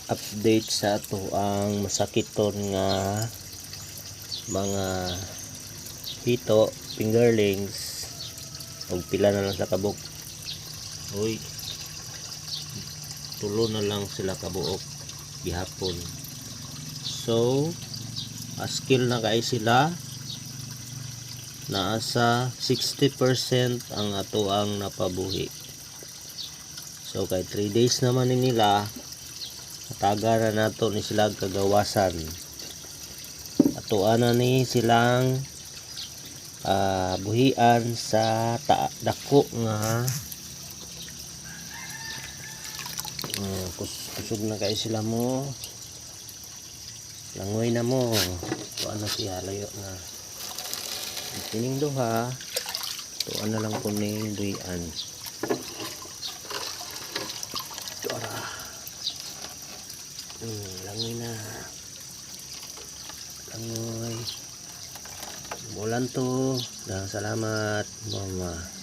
update sa ato ang masakiton nga mga hito, fingerlings o pila na lang sa kabuk. Uy, tulo na lang sila kabuok gihapon. So skill na kay sila, naasa 60% ang ato ang napabuhi. So kay 3 days naman ni nila, mataga na nato ni sila kagawasan. Atuan na ni silang buhian sa dako nga kusog na kay sila mo. Langoy na mo. Tuan na siya, layo na. Kining duha, tuan na lang kuning buhian. Tuara. Langoy na. Langoy. Bulan to. Salamat, mama.